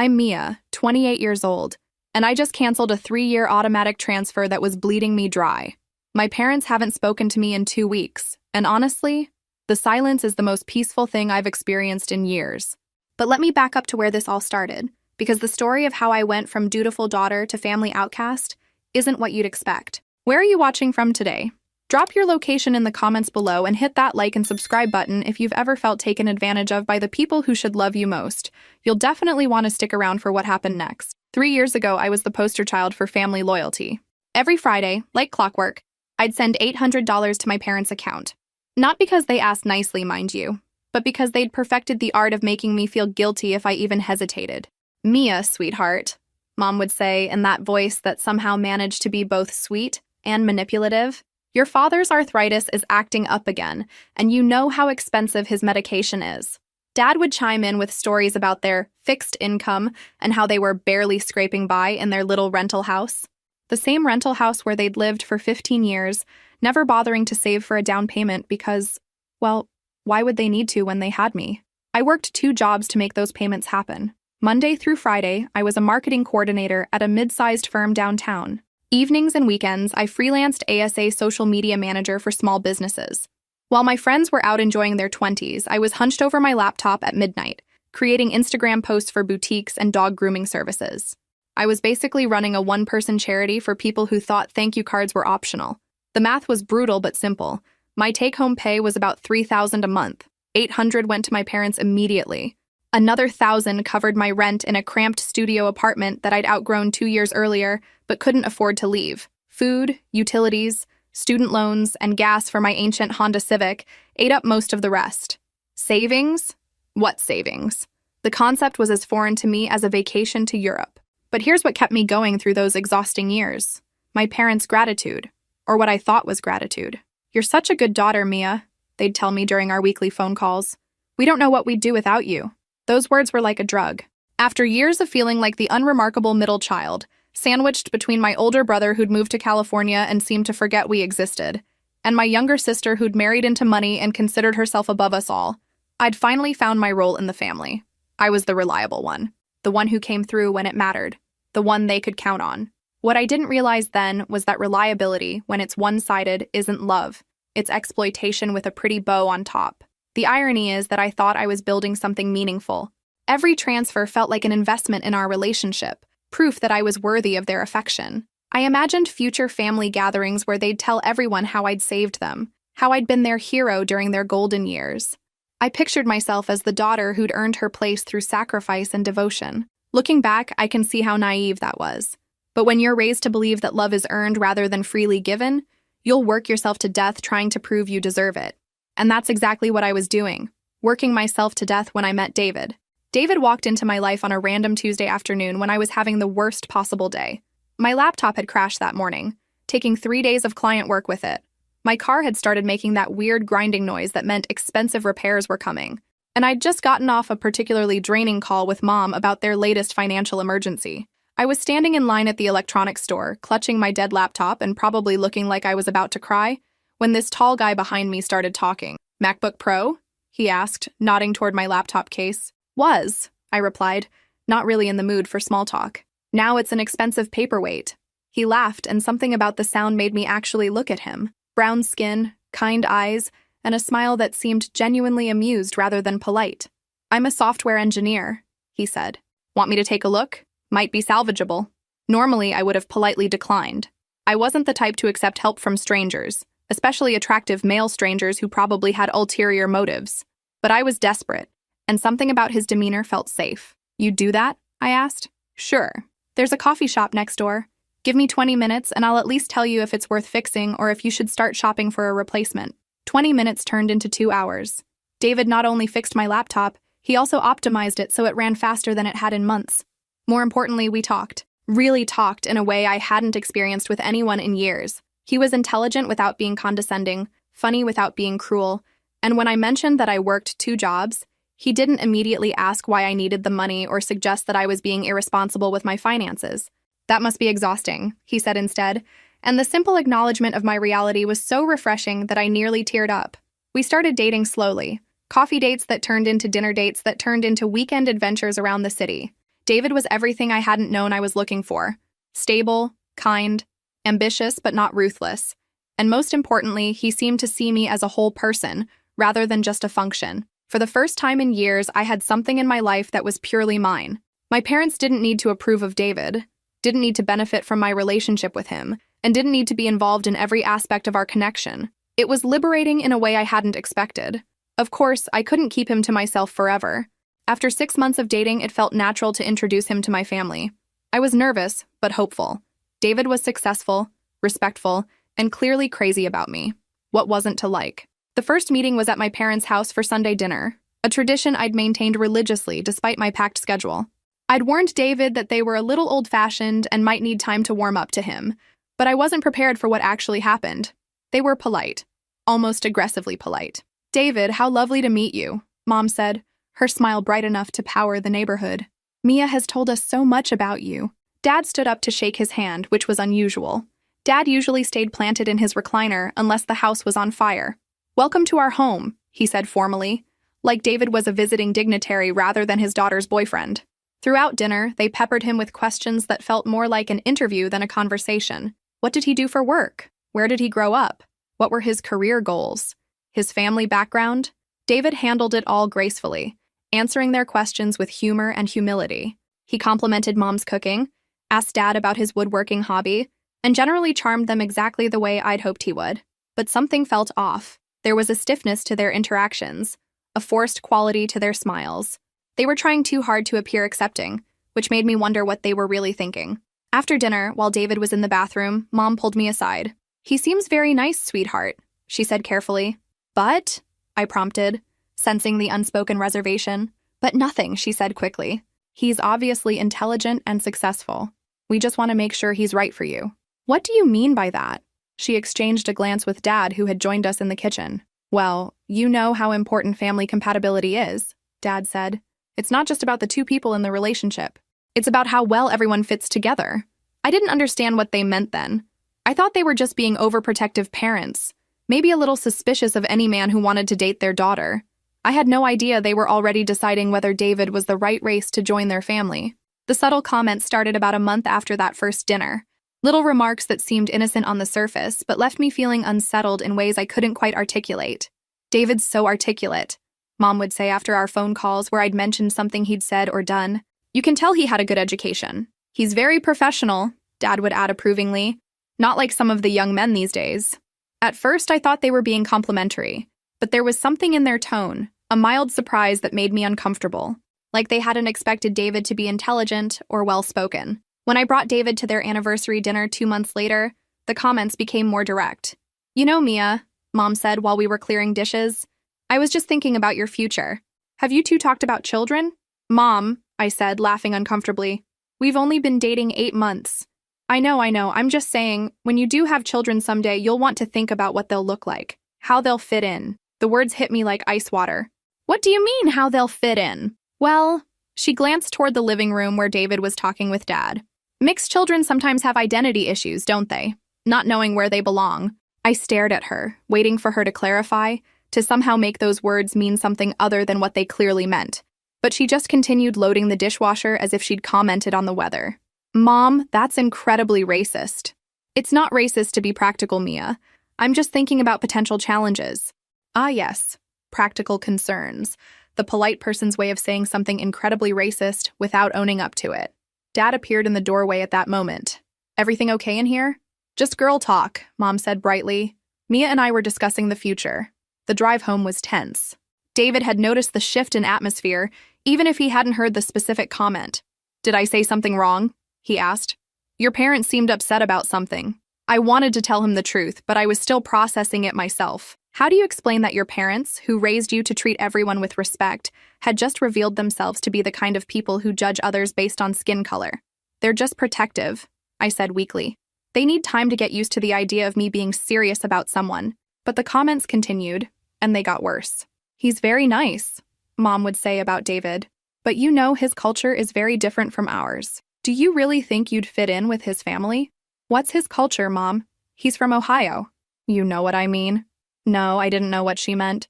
I'm Mia, 28 years old, and I just canceled a 3-year automatic transfer that was bleeding me dry. My parents haven't spoken to me in 2 weeks, and honestly, the silence is the most peaceful thing I've experienced in years. But let me back up to where this all started, because the story of how I went from dutiful daughter to family outcast isn't what you'd expect. Where are you watching from today? Drop your location in the comments below and hit that like and subscribe button if you've ever felt taken advantage of by the people who should love you most. You'll definitely want to stick around for what happened next. 3 years ago, I was the poster child for family loyalty. Every Friday, like clockwork, I'd send $800 to my parents' account. Not because they asked nicely, mind you, but because they'd perfected the art of making me feel guilty if I even hesitated. "Mia, sweetheart," Mom would say in that voice that somehow managed to be both sweet and manipulative. "Your father's arthritis is acting up again, and you know how expensive his medication is." Dad would chime in with stories about their fixed income and how they were barely scraping by in their little rental house. The same rental house where they'd lived for 15 years, never bothering to save for a down payment because, well, why would they need to when they had me? I worked 2 jobs to make those payments happen. Monday through Friday, I was a marketing coordinator at a mid-sized firm downtown. Evenings and weekends, I freelanced ASA social media manager for small businesses. While my friends were out enjoying their 20s, I was hunched over my laptop at midnight, creating Instagram posts for boutiques and dog grooming services. I was basically running a one-person charity for people who thought thank you cards were optional. The math was brutal but simple. My take-home pay was about $3,000 a month. $800 went to my parents immediately. Another $1,000 covered my rent in a cramped studio apartment that I'd outgrown 2 years earlier, but couldn't afford to leave. Food, utilities, student loans, and gas for my ancient Honda Civic ate up most of the rest. Savings? What savings? The concept was as foreign to me as a vacation to Europe. But here's what kept me going through those exhausting years. My parents' gratitude, or what I thought was gratitude. "You're such a good daughter, Mia," they'd tell me during our weekly phone calls. "We don't know what we'd do without you." Those words were like a drug. After years of feeling like the unremarkable middle child, sandwiched between my older brother who'd moved to California and seemed to forget we existed, and my younger sister who'd married into money and considered herself above us all, I'd finally found my role in the family. I was the reliable one, the one who came through when it mattered, the one they could count on. What I didn't realize then was that reliability, when it's one-sided, isn't love. It's exploitation with a pretty bow on top. The irony is that I thought I was building something meaningful. Every transfer felt like an investment in our relationship, proof that I was worthy of their affection. I imagined future family gatherings where they'd tell everyone how I'd saved them, how I'd been their hero during their golden years. I pictured myself as the daughter who'd earned her place through sacrifice and devotion. Looking back, I can see how naive that was. But when you're raised to believe that love is earned rather than freely given, you'll work yourself to death trying to prove you deserve it. And that's exactly what I was doing, working myself to death when I met David. David walked into my life on a random Tuesday afternoon when I was having the worst possible day. My laptop had crashed that morning, taking 3 days of client work with it. My car had started making that weird grinding noise that meant expensive repairs were coming. And I'd just gotten off a particularly draining call with Mom about their latest financial emergency. I was standing in line at the electronics store, clutching my dead laptop and probably looking like I was about to cry, when this tall guy behind me started talking. "MacBook Pro?" he asked, nodding toward my laptop case. "Was," I replied, not really in the mood for small talk. "Now it's an expensive paperweight." He laughed, and something about the sound made me actually look at him. Brown skin, kind eyes, and a smile that seemed genuinely amused rather than polite. "I'm a software engineer," he said. "Want me to take a look? Might be salvageable." Normally, I would have politely declined. I wasn't the type to accept help from strangers, especially attractive male strangers who probably had ulterior motives. But I was desperate, and something about his demeanor felt safe. "You'd do that?" I asked. "Sure. There's a coffee shop next door. Give me 20 minutes and I'll at least tell you if it's worth fixing or if you should start shopping for a replacement." 20 minutes turned into 2 hours. David not only fixed my laptop, he also optimized it so it ran faster than it had in months. More importantly, we talked. Really talked in a way I hadn't experienced with anyone in years. He was intelligent without being condescending, funny without being cruel, and when I mentioned that I worked 2 jobs, he didn't immediately ask why I needed the money or suggest that I was being irresponsible with my finances. "That must be exhausting," he said instead, and the simple acknowledgement of my reality was so refreshing that I nearly teared up. We started dating slowly, coffee dates that turned into dinner dates that turned into weekend adventures around the city. David was everything I hadn't known I was looking for. Stable, kind, ambitious but not ruthless. And most importantly, he seemed to see me as a whole person, rather than just a function. For the first time in years, I had something in my life that was purely mine. My parents didn't need to approve of David, didn't need to benefit from my relationship with him, and didn't need to be involved in every aspect of our connection. It was liberating in a way I hadn't expected. Of course, I couldn't keep him to myself forever. After 6 months of dating, it felt natural to introduce him to my family. I was nervous, but hopeful. David was successful, respectful, and clearly crazy about me. What wasn't to like? The first meeting was at my parents' house for Sunday dinner, a tradition I'd maintained religiously despite my packed schedule. I'd warned David that they were a little old-fashioned and might need time to warm up to him, but I wasn't prepared for what actually happened. They were polite, almost aggressively polite. "David, how lovely to meet you," Mom said, her smile bright enough to power the neighborhood. "Mia has told us so much about you." Dad stood up to shake his hand, which was unusual. Dad usually stayed planted in his recliner unless the house was on fire. "Welcome to our home," he said formally, like David was a visiting dignitary rather than his daughter's boyfriend. Throughout dinner, they peppered him with questions that felt more like an interview than a conversation. What did he do for work? Where did he grow up? What were his career goals? His family background? David handled it all gracefully, answering their questions with humor and humility. He complimented Mom's cooking, asked Dad about his woodworking hobby, and generally charmed them exactly the way I'd hoped he would. But something felt off. There was a stiffness to their interactions, a forced quality to their smiles. They were trying too hard to appear accepting, which made me wonder what they were really thinking. After dinner, while David was in the bathroom, Mom pulled me aside. "He seems very nice, sweetheart," she said carefully. "But?" I prompted, sensing the unspoken reservation. "But nothing," she said quickly. "He's obviously intelligent and successful. We just want to make sure he's right for you." "What do you mean by that?" She exchanged a glance with Dad, who had joined us in the kitchen. "Well, you know how important family compatibility is," Dad said. "It's not just about the two people in the relationship. It's about how well everyone fits together." I didn't understand what they meant then. I thought they were just being overprotective parents, maybe a little suspicious of any man who wanted to date their daughter. I had no idea they were already deciding whether David was the right race to join their family. The subtle comments started about a month after that first dinner. Little remarks that seemed innocent on the surface, but left me feeling unsettled in ways I couldn't quite articulate. "David's so articulate," Mom would say after our phone calls where I'd mentioned something he'd said or done. "You can tell he had a good education. He's very professional," Dad would add approvingly. "Not like some of the young men these days." At first, I thought they were being complimentary, but there was something in their tone, a mild surprise that made me uncomfortable, like they hadn't expected David to be intelligent or well-spoken. When I brought David to their anniversary dinner 2 months later, the comments became more direct. "You know, Mia," Mom said while we were clearing dishes, "I was just thinking about your future. Have you two talked about children?" "Mom," I said, laughing uncomfortably, "we've only been dating 8 months. I know, I'm just saying, when you do have children someday, you'll want to think about what they'll look like, how they'll fit in." The words hit me like ice water. "What do you mean, how they'll fit in?" "Well," she glanced toward the living room where David was talking with Dad. "Mixed children sometimes have identity issues, don't they? Not knowing where they belong." I stared at her, waiting for her to clarify, to somehow make those words mean something other than what they clearly meant. But she just continued loading the dishwasher as if she'd commented on the weather. "Mom, that's incredibly racist." "It's not racist to be practical, Mia. I'm just thinking about potential challenges." Ah, yes, practical concerns. The polite person's way of saying something incredibly racist without owning up to it. Dad appeared in the doorway at that moment. "Everything okay in here?" "Just girl talk," Mom said brightly. Mia and I were discussing the future. The drive home was tense. David had noticed the shift in atmosphere, even if he hadn't heard the specific comment. "Did I say something wrong?" he asked. "Your parents seemed upset about something." I wanted to tell him the truth, but I was still processing it myself. How do you explain that your parents, who raised you to treat everyone with respect, had just revealed themselves to be the kind of people who judge others based on skin color? "They're just protective," I said weakly. "They need time to get used to the idea of me being serious about someone." But the comments continued, and they got worse. "He's very nice," Mom would say about David. "But you know his culture is very different from ours. Do you really think you'd fit in with his family?" "What's his culture, Mom? He's from Ohio." "You know what I mean." No, I didn't know what she meant.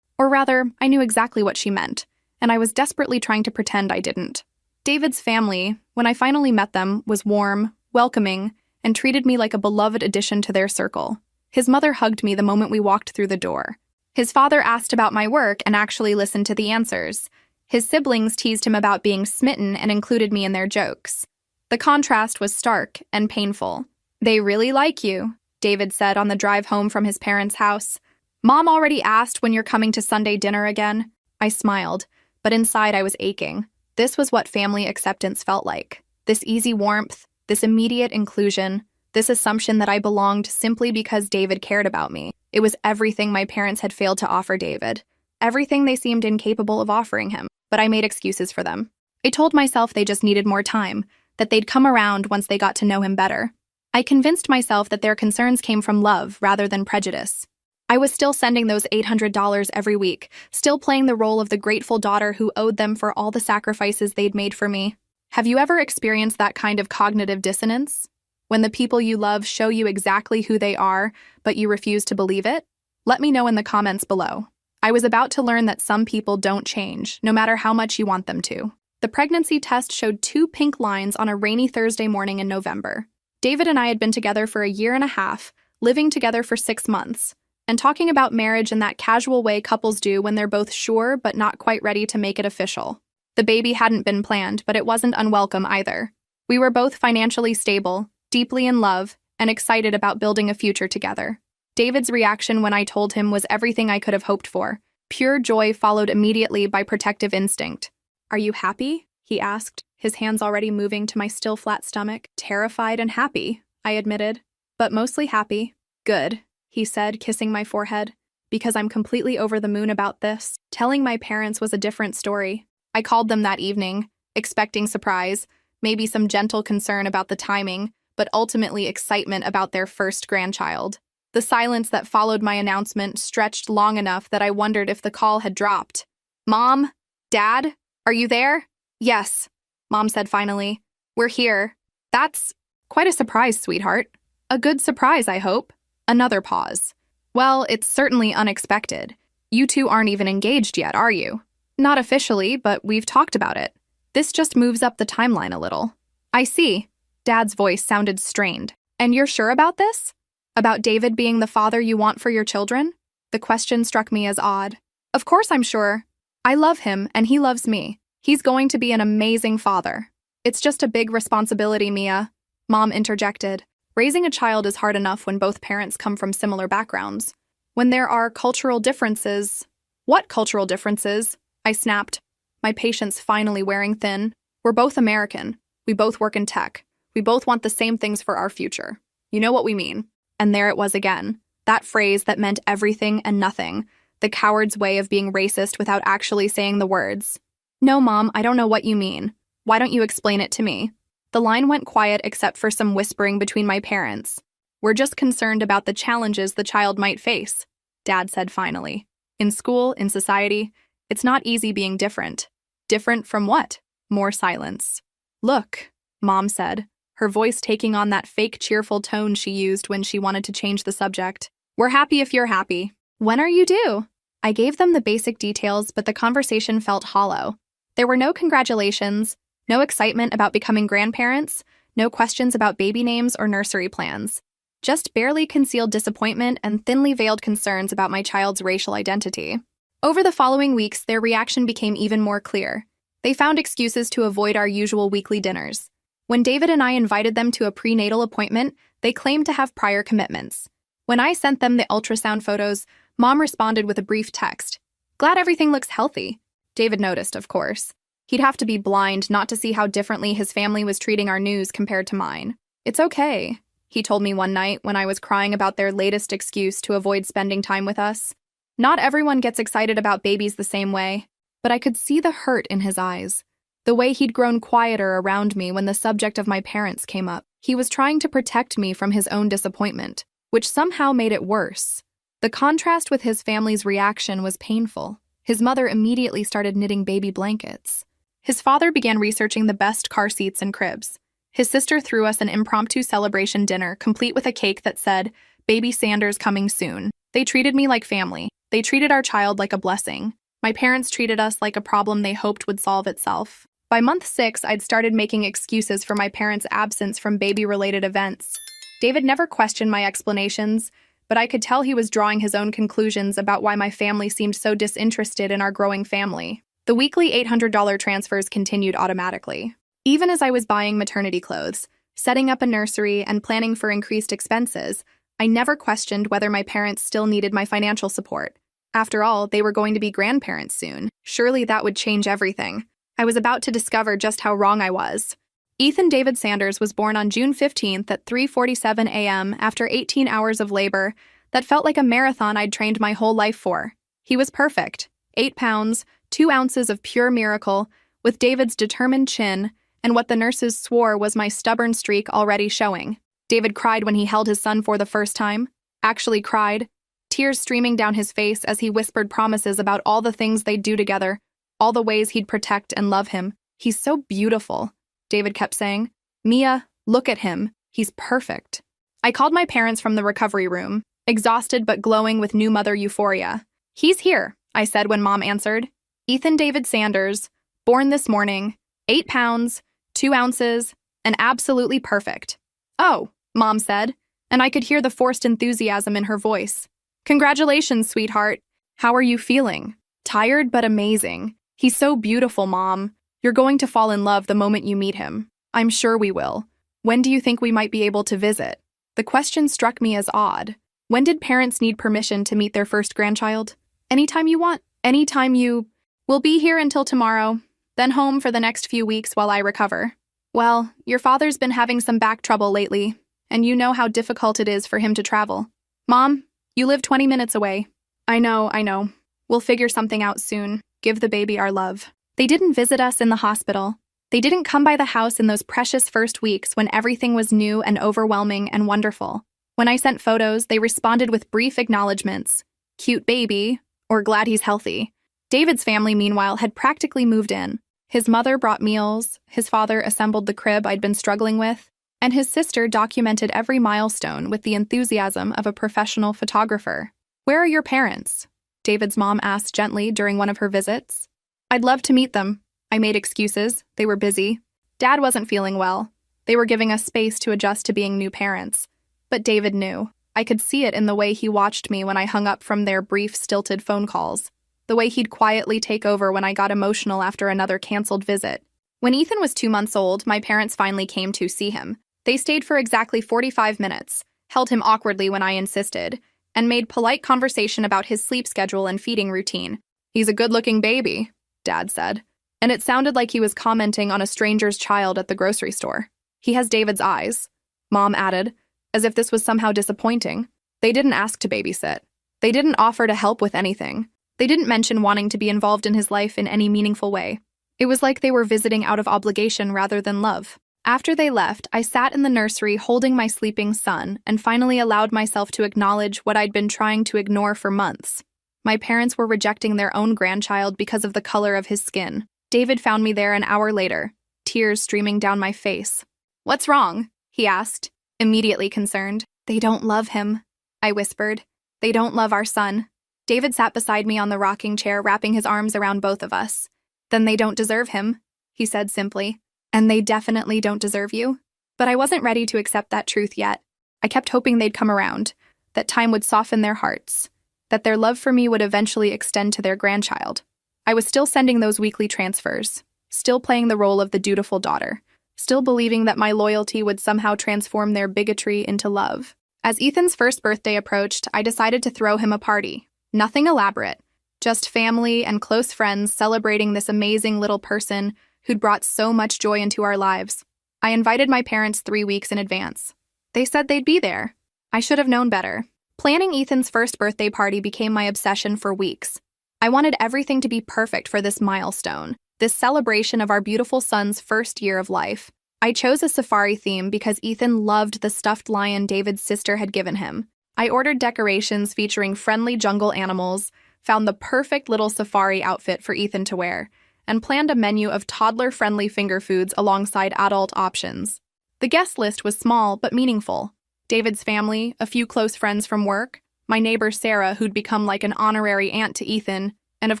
Or rather, I knew exactly what she meant, and I was desperately trying to pretend I didn't. David's family, when I finally met them, was warm, welcoming, and treated me like a beloved addition to their circle. His mother hugged me the moment we walked through the door. His father asked about my work and actually listened to the answers. His siblings teased him about being smitten and included me in their jokes. The contrast was stark and painful. "They really like you," David said on the drive home from his parents' house. "Mom already asked when you're coming to Sunday dinner again." I smiled, but inside I was aching. This was what family acceptance felt like. This easy warmth, this immediate inclusion, this assumption that I belonged simply because David cared about me. It was everything my parents had failed to offer David. Everything they seemed incapable of offering him. But I made excuses for them. I told myself they just needed more time, that they'd come around once they got to know him better. I convinced myself that their concerns came from love rather than prejudice. I was still sending those $800 every week, still playing the role of the grateful daughter who owed them for all the sacrifices they'd made for me. Have you ever experienced that kind of cognitive dissonance? When the people you love show you exactly who they are, but you refuse to believe it? Let me know in the comments below. I was about to learn that some people don't change, no matter how much you want them to. The pregnancy test showed 2 pink lines on a rainy Thursday morning in November. David and I had been together for a year and a half, living together for 6 months, and talking about marriage in that casual way couples do when they're both sure but not quite ready to make it official. The baby hadn't been planned, but it wasn't unwelcome either. We were both financially stable, deeply in love, and excited about building a future together. David's reaction when I told him was everything I could have hoped for. Pure joy followed immediately by protective instinct. "Are you happy?" he asked, his hands already moving to my still flat stomach. "Terrified and happy," I admitted. "But mostly happy." "Good," he said, kissing my forehead. "Because I'm completely over the moon about this." Telling my parents was a different story. I called them that evening, expecting surprise, maybe some gentle concern about the timing, but ultimately excitement about their first grandchild. The silence that followed my announcement stretched long enough that I wondered if the call had dropped. "Mom? Dad? Are you there?" "Yes," Mom said finally. "We're here." "That's quite a surprise, sweetheart." "A good surprise, I hope." Another pause. "Well, it's certainly unexpected. You two aren't even engaged yet, are you?" "Not officially, but we've talked about it. This just moves up the timeline a little." "I see." Dad's voice sounded strained. "And you're sure about this? About David being the father you want for your children?" The question struck me as odd. "Of course I'm sure. I love him, and he loves me. He's going to be an amazing father." "It's just a big responsibility, Mia," Mom interjected. "Raising a child is hard enough when both parents come from similar backgrounds. When there are cultural differences—" "What cultural differences?" I snapped, my patience finally wearing thin. "We're both American. We both work in tech. We both want the same things for our future. You know what we mean." And there it was again. That phrase that meant everything and nothing. The coward's way of being racist without actually saying the words. "No, Mom, I don't know what you mean. Why don't you explain it to me?" The line went quiet except for some whispering between my parents. "We're just concerned about the challenges the child might face," Dad said finally. "In school, in society, it's not easy being different." "Different from what?" More silence. "Look," Mom said, her voice taking on that fake cheerful tone she used when she wanted to change the subject. "We're happy if you're happy. When are you due?" I gave them the basic details, but the conversation felt hollow. There were no congratulations, no excitement about becoming grandparents, no questions about baby names or nursery plans. Just barely concealed disappointment and thinly veiled concerns about my child's racial identity. Over the following weeks, their reaction became even more clear. They found excuses to avoid our usual weekly dinners. When David and I invited them to a prenatal appointment, they claimed to have prior commitments. When I sent them the ultrasound photos, Mom responded with a brief text. "Glad everything looks healthy." David noticed, of course. He'd have to be blind not to see how differently his family was treating our news compared to mine. "It's okay," he told me one night when I was crying about their latest excuse to avoid spending time with us. "Not everyone gets excited about babies the same way." But I could see the hurt in his eyes. The way he'd grown quieter around me when the subject of my parents came up. He was trying to protect me from his own disappointment, which somehow made it worse. The contrast with his family's reaction was painful. His mother immediately started knitting baby blankets. His father began researching the best car seats and cribs. His sister threw us an impromptu celebration dinner, complete with a cake that said, "Baby Sanders coming soon." They treated me like family. They treated our child like a blessing. My parents treated us like a problem they hoped would solve itself. By month 6, I'd started making excuses for my parents' absence from baby-related events. David never questioned my explanations, but I could tell he was drawing his own conclusions about why my family seemed so disinterested in our growing family. The weekly $800 transfers continued automatically. Even as I was buying maternity clothes, setting up a nursery, and planning for increased expenses, I never questioned whether my parents still needed my financial support. After all, they were going to be grandparents soon. Surely that would change everything. I was about to discover just how wrong I was. Ethan David Sanders was born on June 15th at 3:47 a.m. after 18 hours of labor that felt like a marathon I'd trained my whole life for. He was perfect. 8 pounds, 2 ounces of pure miracle, with David's determined chin, and what the nurses swore was my stubborn streak already showing. David cried when he held his son for the first time. Actually cried, tears streaming down his face as he whispered promises about all the things they'd do together, all the ways he'd protect and love him. "He's so beautiful," David kept saying. "Mia, look at him. He's perfect." I called my parents from the recovery room, exhausted but glowing with new mother euphoria. "He's here," I said when Mom answered. "Ethan David Sanders, born this morning, 8 pounds, 2 ounces, and absolutely perfect." "Oh," Mom said, and I could hear the forced enthusiasm in her voice. "Congratulations, sweetheart. How are you feeling?" "Tired but amazing. He's so beautiful, Mom. You're going to fall in love the moment you meet him." "I'm sure we will. When do you think we might be able to visit?" The question struck me as odd. When did parents need permission to meet their first grandchild? "Anytime you want. Anytime you..." "We'll be here until tomorrow, then home for the next few weeks while I recover." "Well, your father's been having some back trouble lately, and you know how difficult it is for him to travel." "Mom, you live 20 minutes away." I know. We'll figure something out soon. Give the baby our love." They didn't visit us in the hospital. They didn't come by the house in those precious first weeks when everything was new and overwhelming and wonderful. When I sent photos, they responded with brief acknowledgments. "Cute baby," or "glad he's healthy." David's family, meanwhile, had practically moved in. His mother brought meals, his father assembled the crib I'd been struggling with, and his sister documented every milestone with the enthusiasm of a professional photographer. "Where are your parents?" David's mom asked gently during one of her visits. "I'd love to meet them." I made excuses. They were busy. Dad wasn't feeling well. They were giving us space to adjust to being new parents. But David knew. I could see it in the way he watched me when I hung up from their brief, stilted phone calls. The way he'd quietly take over when I got emotional after another canceled visit. When Ethan was 2 months old, my parents finally came to see him. They stayed for exactly 45 minutes, held him awkwardly when I insisted, and made polite conversation about his sleep schedule and feeding routine. "He's a good-looking baby," Dad said, and it sounded like he was commenting on a stranger's child at the grocery store. "He has David's eyes," Mom added, as if this was somehow disappointing. They didn't ask to babysit. They didn't offer to help with anything. They didn't mention wanting to be involved in his life in any meaningful way. It was like they were visiting out of obligation rather than love. After they left, I sat in the nursery holding my sleeping son and finally allowed myself to acknowledge what I'd been trying to ignore for months. My parents were rejecting their own grandchild because of the color of his skin. David found me there an hour later, tears streaming down my face. "What's wrong?" he asked, immediately concerned. "They don't love him," I whispered. "They don't love our son." David sat beside me on the rocking chair, wrapping his arms around both of us. "Then they don't deserve him," he said simply. "And they definitely don't deserve you." But I wasn't ready to accept that truth yet. I kept hoping they'd come around, that time would soften their hearts, that their love for me would eventually extend to their grandchild. I was still sending those weekly transfers, still playing the role of the dutiful daughter, still believing that my loyalty would somehow transform their bigotry into love. As Ethan's first birthday approached, I decided to throw him a party. Nothing elaborate, just family and close friends celebrating this amazing little person who'd brought so much joy into our lives. I invited my parents 3 weeks in advance. They said they'd be there. I should have known better. Planning Ethan's first birthday party became my obsession for weeks. I wanted everything to be perfect for this milestone, this celebration of our beautiful son's first year of life. I chose a safari theme because Ethan loved the stuffed lion David's sister had given him. I ordered decorations featuring friendly jungle animals, found the perfect little safari outfit for Ethan to wear, and planned a menu of toddler-friendly finger foods alongside adult options. The guest list was small but meaningful. David's family, a few close friends from work, my neighbor Sarah, who'd become like an honorary aunt to Ethan, and of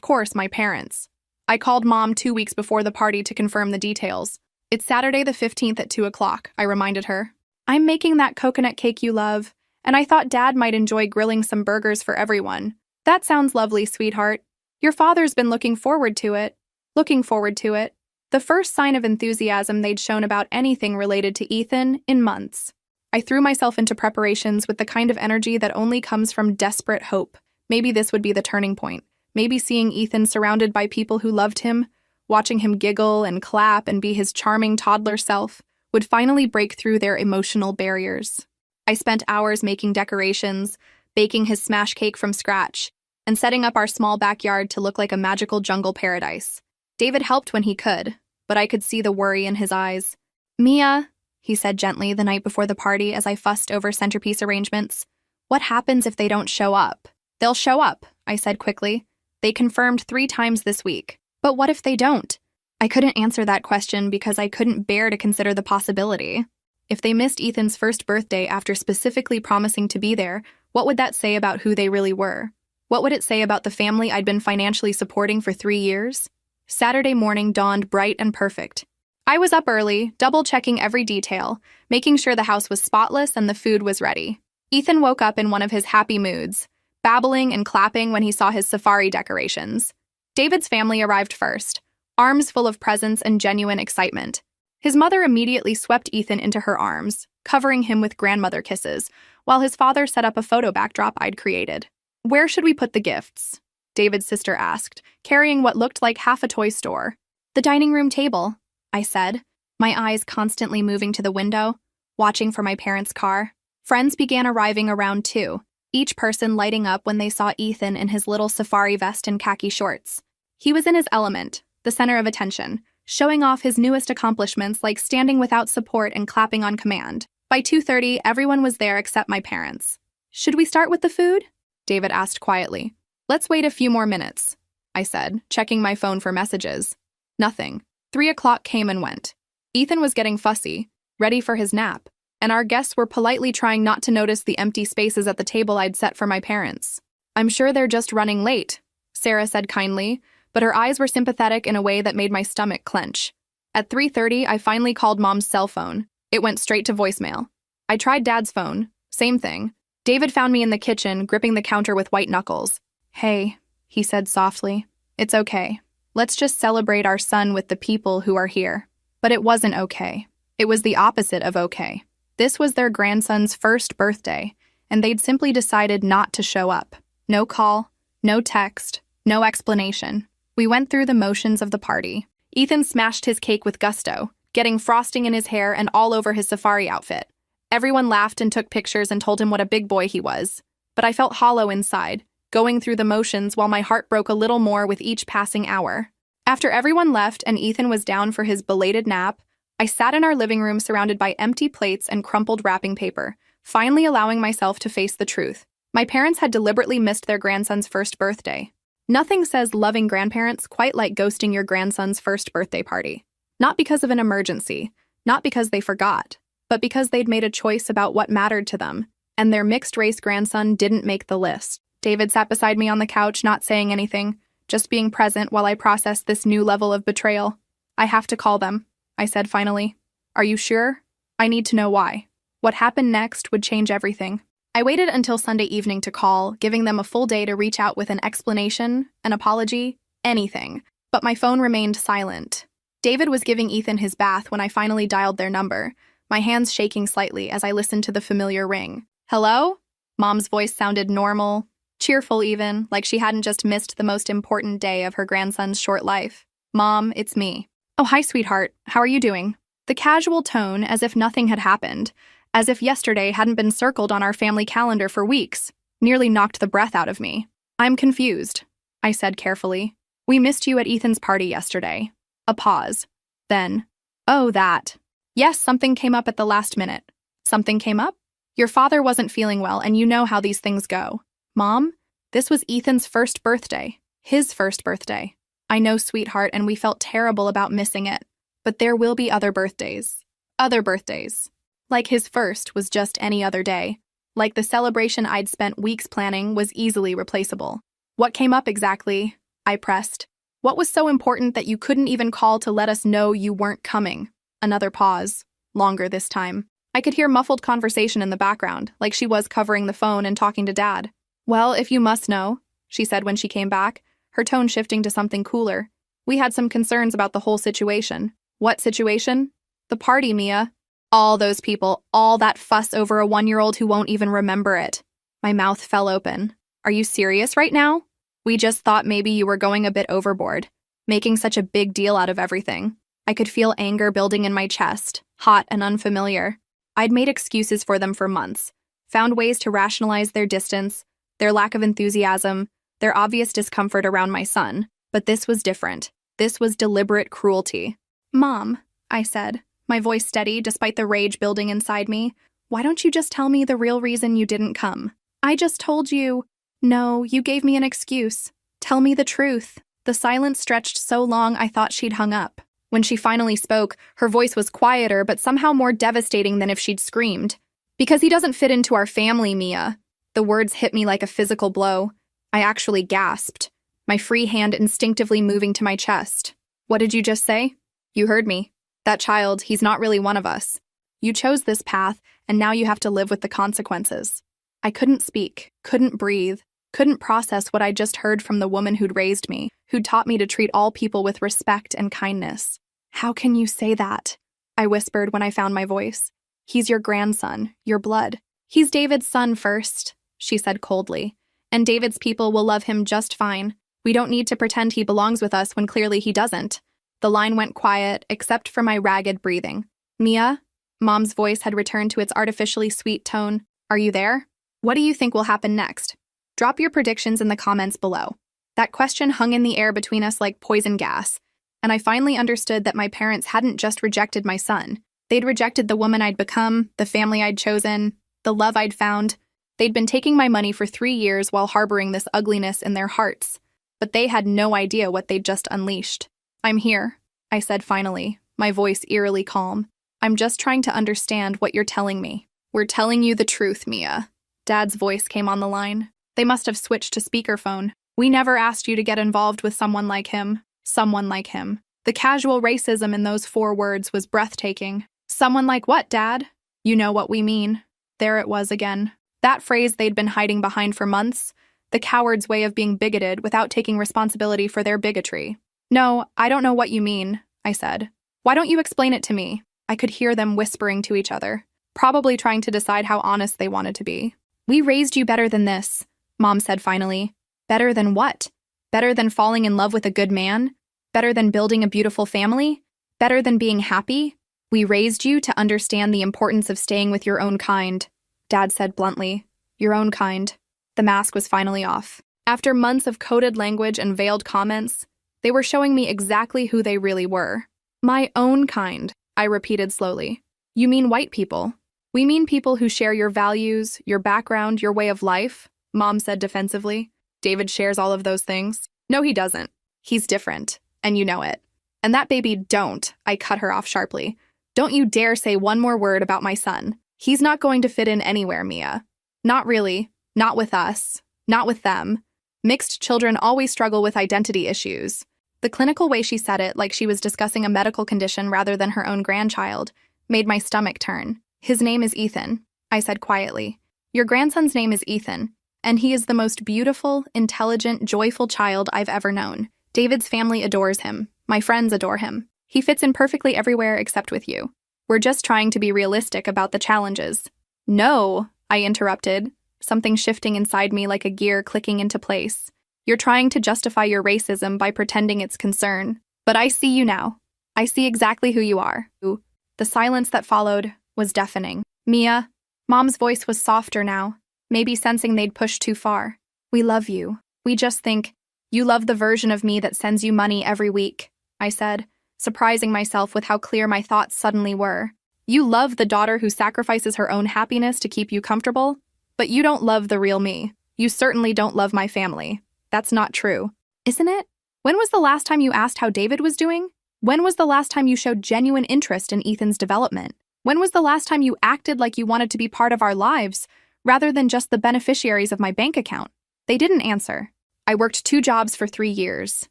course my parents. I called Mom 2 weeks before the party to confirm the details. It's Saturday the 15th at 2 o'clock, I reminded her. I'm making that coconut cake you love, and I thought Dad might enjoy grilling some burgers for everyone. That sounds lovely, sweetheart. Your father's been looking forward to it. The first sign of enthusiasm they'd shown about anything related to Ethan in months. I threw myself into preparations with the kind of energy that only comes from desperate hope. Maybe this would be the turning point. Maybe seeing Ethan surrounded by people who loved him, watching him giggle and clap and be his charming toddler self, would finally break through their emotional barriers. I spent hours making decorations, baking his smash cake from scratch, and setting up our small backyard to look like a magical jungle paradise. David helped when he could, but I could see the worry in his eyes. "Mia," he said gently the night before the party as I fussed over centerpiece arrangements, "what happens if they don't show up?" "They'll show up," I said quickly. "They confirmed 3 times this week. But what if they don't?" I couldn't answer that question because I couldn't bear to consider the possibility. If they missed Ethan's first birthday after specifically promising to be there, what would that say about who they really were? What would it say about the family I'd been financially supporting for 3 years? Saturday morning dawned bright and perfect. I was up early, double-checking every detail, making sure the house was spotless and the food was ready. Ethan woke up in one of his happy moods, babbling and clapping when he saw his safari decorations. David's family arrived first, arms full of presents and genuine excitement. His mother immediately swept Ethan into her arms, covering him with grandmother kisses, while his father set up a photo backdrop I'd created. "Where should we put the gifts?" David's sister asked, carrying what looked like half a toy store. "The dining room table," I said, my eyes constantly moving to the window, watching for my parents' car. Friends began arriving around too, each person lighting up when they saw Ethan in his little safari vest and khaki shorts. He was in his element, the center of attention, showing off his newest accomplishments like standing without support and clapping on command. By 2:30, everyone was there except my parents. "Should we start with the food?" David asked quietly. "Let's wait a few more minutes," I said, checking my phone for messages. Nothing. 3 o'clock came and went. Ethan was getting fussy, ready for his nap, and our guests were politely trying not to notice the empty spaces at the table I'd set for my parents. "I'm sure they're just running late," Sarah said kindly, but her eyes were sympathetic in a way that made my stomach clench. At 3:30, I finally called Mom's cell phone. It went straight to voicemail. I tried Dad's phone. Same thing. David found me in the kitchen, gripping the counter with white knuckles. "Hey," he said softly. "It's okay. Let's just celebrate our son with the people who are here." But it wasn't okay. It was the opposite of okay. This was their grandson's first birthday, and they'd simply decided not to show up. No call, no text, no explanation. We went through the motions of the party. Ethan smashed his cake with gusto, getting frosting in his hair and all over his safari outfit. Everyone laughed and took pictures and told him what a big boy he was. But I felt hollow inside, going through the motions while my heart broke a little more with each passing hour. After everyone left and Ethan was down for his belated nap, I sat in our living room surrounded by empty plates and crumpled wrapping paper, finally allowing myself to face the truth. My parents had deliberately missed their grandson's first birthday. Nothing says loving grandparents quite like ghosting your grandson's first birthday party. Not because of an emergency, not because they forgot, but because they'd made a choice about what mattered to them, and their mixed-race grandson didn't make the list. David sat beside me on the couch, not saying anything, just being present while I processed this new level of betrayal. "I have to call them," I said finally. "Are you sure? I need to know why." What happened next would change everything. I waited until Sunday evening to call, giving them a full day to reach out with an explanation, an apology, anything. But my phone remained silent. David was giving Ethan his bath when I finally dialed their number, my hands shaking slightly as I listened to the familiar ring. "Hello?" Mom's voice sounded normal, cheerful even, like she hadn't just missed the most important day of her grandson's short life. "Mom, it's me." "Oh, hi, sweetheart. How are you doing?" The casual tone, as if nothing had happened, as if yesterday hadn't been circled on our family calendar for weeks, nearly knocked the breath out of me. "I'm confused," I said carefully. "We missed you at Ethan's party yesterday." A pause. Then, "Oh, that. Yes, something came up at the last minute." "Something came up?" "Your father wasn't feeling well, and you know how these things go." "Mom, this was Ethan's first birthday. His first birthday." "I know, sweetheart, and we felt terrible about missing it. But there will be other birthdays. Other birthdays. Like his first was just any other day. Like the celebration I'd spent weeks planning was easily replaceable." "What came up exactly?" I pressed. What was so important that you couldn't even call to let us know you weren't coming? Another pause, longer this time. I could hear muffled conversation in the background, like she was covering the phone and talking to Dad. Well, if you must know, she said when she came back, her tone shifting to something cooler. We had some concerns about the whole situation. What situation? The party, Mia. All those people, all that fuss over a 1-year-old who won't even remember it. My mouth fell open. Are you serious right now? We just thought maybe you were going a bit overboard, making such a big deal out of everything. I could feel anger building in my chest, hot and unfamiliar. I'd made excuses for them for months, found ways to rationalize their distance, their lack of enthusiasm, their obvious discomfort around my son. But this was different. This was deliberate cruelty. Mom, I said, my voice steady despite the rage building inside me. Why don't you just tell me the real reason you didn't come? I just told you. No, you gave me an excuse. Tell me the truth. The silence stretched so long I thought she'd hung up. When she finally spoke, her voice was quieter but somehow more devastating than if she'd screamed. Because he doesn't fit into our family, Mia. The words hit me like a physical blow. I actually gasped, my free hand instinctively moving to my chest. What did you just say? You heard me. That child, he's not really one of us. You chose this path, and now you have to live with the consequences. I couldn't speak, couldn't breathe, couldn't process what I'd just heard from the woman who'd raised me, who'd taught me to treat all people with respect and kindness. How can you say that? I whispered when I found my voice. He's your grandson, your blood. He's David's son first, she said coldly. And David's people will love him just fine. We don't need to pretend he belongs with us when clearly he doesn't. The line went quiet, except for my ragged breathing. Mia? Mom's voice had returned to its artificially sweet tone. Are you there? What do you think will happen next? Drop your predictions in the comments below. That question hung in the air between us like poison gas, and I finally understood that my parents hadn't just rejected my son. They'd rejected the woman I'd become, the family I'd chosen, the love I'd found. They'd been taking my money for 3 years while harboring this ugliness in their hearts, but they had no idea what they'd just unleashed. I'm here, I said finally, my voice eerily calm. I'm just trying to understand what you're telling me. We're telling you the truth, Mia. Dad's voice came on the line. They must have switched to speakerphone. We never asked you to get involved with someone like him. Someone like him. The casual racism in those 4 words was breathtaking. Someone like what, Dad? You know what we mean. There it was again. That phrase they'd been hiding behind for months. The coward's way of being bigoted without taking responsibility for their bigotry. No, I don't know what you mean, I said. Why don't you explain it to me? I could hear them whispering to each other, probably trying to decide how honest they wanted to be. We raised you better than this, Mom said finally. Better than what? Better than falling in love with a good man? Better than building a beautiful family? Better than being happy? We raised you to understand the importance of staying with your own kind, Dad said bluntly. Your own kind. The mask was finally off. After months of coded language and veiled comments, they were showing me exactly who they really were. My own kind, I repeated slowly. You mean white people? We mean people who share your values, your background, your way of life, Mom said defensively. David shares all of those things. No, he doesn't. He's different, and you know it. And that baby don't, I cut her off sharply. Don't you dare say one more word about my son. He's not going to fit in anywhere, Mia. Not really. Not with us. Not with them. Mixed children always struggle with identity issues. The clinical way she said it, like she was discussing a medical condition rather than her own grandchild, made my stomach turn. His name is Ethan, I said quietly. Your grandson's name is Ethan, and he is the most beautiful, intelligent, joyful child I've ever known. David's family adores him. My friends adore him. He fits in perfectly everywhere except with you. We're just trying to be realistic about the challenges. No, I interrupted, something shifting inside me like a gear clicking into place. You're trying to justify your racism by pretending it's concern. But I see you now. I see exactly who you are. The silence that followed was deafening. Mia, Mom's voice was softer now, maybe sensing they'd pushed too far. We love you. We just think, you love the version of me that sends you money every week, I said, surprising myself with how clear my thoughts suddenly were. You love the daughter who sacrifices her own happiness to keep you comfortable, but you don't love the real me. You certainly don't love my family. That's not true, isn't it? When was the last time you asked how David was doing? When was the last time you showed genuine interest in Ethan's development? When was the last time you acted like you wanted to be part of our lives, rather than just the beneficiaries of my bank account? They didn't answer. I worked 2 jobs for 3 years.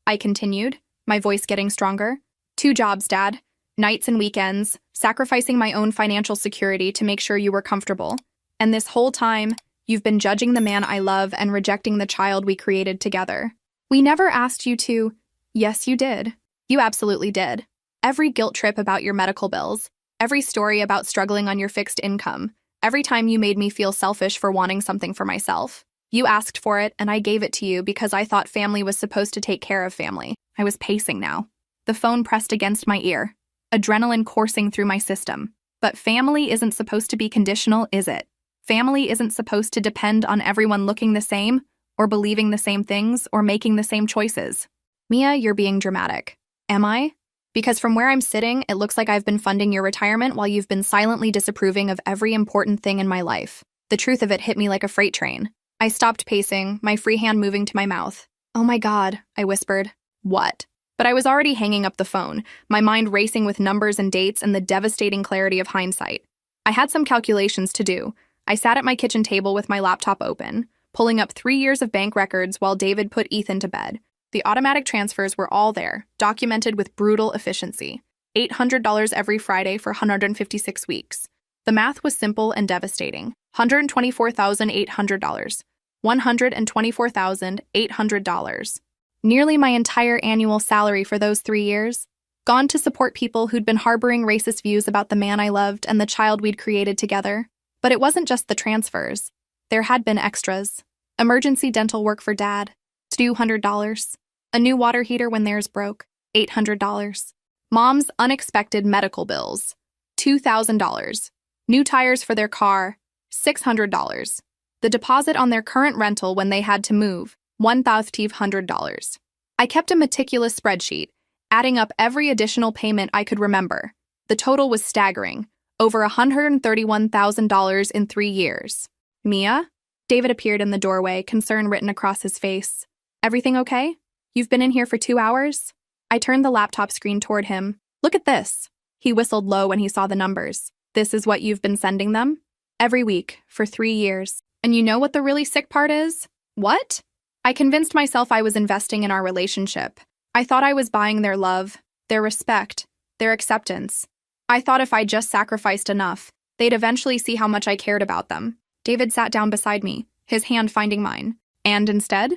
I continued, my voice getting stronger. 2 jobs, Dad. Nights and weekends, sacrificing my own financial security to make sure you were comfortable. And this whole time, you've been judging the man I love and rejecting the child we created together. We never asked you to. Yes, you did. You absolutely did. Every guilt trip about your medical bills, every story about struggling on your fixed income, every time you made me feel selfish for wanting something for myself. You asked for it, and I gave it to you because I thought family was supposed to take care of family. I was pacing now. The phone pressed against my ear, adrenaline coursing through my system. But family isn't supposed to be conditional, is it? Family isn't supposed to depend on everyone looking the same, or believing the same things, or making the same choices. Mia, you're being dramatic. Am I? Because from where I'm sitting, it looks like I've been funding your retirement while you've been silently disapproving of every important thing in my life. The truth of it hit me like a freight train. I stopped pacing, my free hand moving to my mouth. Oh my God, I whispered. What? But I was already hanging up the phone, my mind racing with numbers and dates and the devastating clarity of hindsight. I had some calculations to do. I sat at my kitchen table with my laptop open, pulling up 3 years of bank records while David put Ethan to bed. The automatic transfers were all there, documented with brutal efficiency. $800 every Friday for 156 weeks. The math was simple and devastating. $124,800. $124,800. Nearly my entire annual salary for those 3 years. Gone to support people who'd been harboring racist views about the man I loved and the child we'd created together. But it wasn't just the transfers. There had been extras. Emergency dental work for Dad. $200. A new water heater when theirs broke. $800. Mom's unexpected medical bills. $2,000. New tires for their car. $600. The deposit on their current rental when they had to move. $1,500. I kept a meticulous spreadsheet, adding up every additional payment I could remember. The total was staggering. Over $131,000 in 3 years. Mia? David appeared in the doorway, concern written across his face. Everything okay? You've been in here for 2 hours? I turned the laptop screen toward him. Look at this. He whistled low when he saw the numbers. This is what you've been sending them? Every week, for 3 years. And you know what the really sick part is? What? I convinced myself I was investing in our relationship. I thought I was buying their love, their respect, their acceptance. I thought if I just sacrificed enough, they'd eventually see how much I cared about them. David sat down beside me, his hand finding mine. And instead?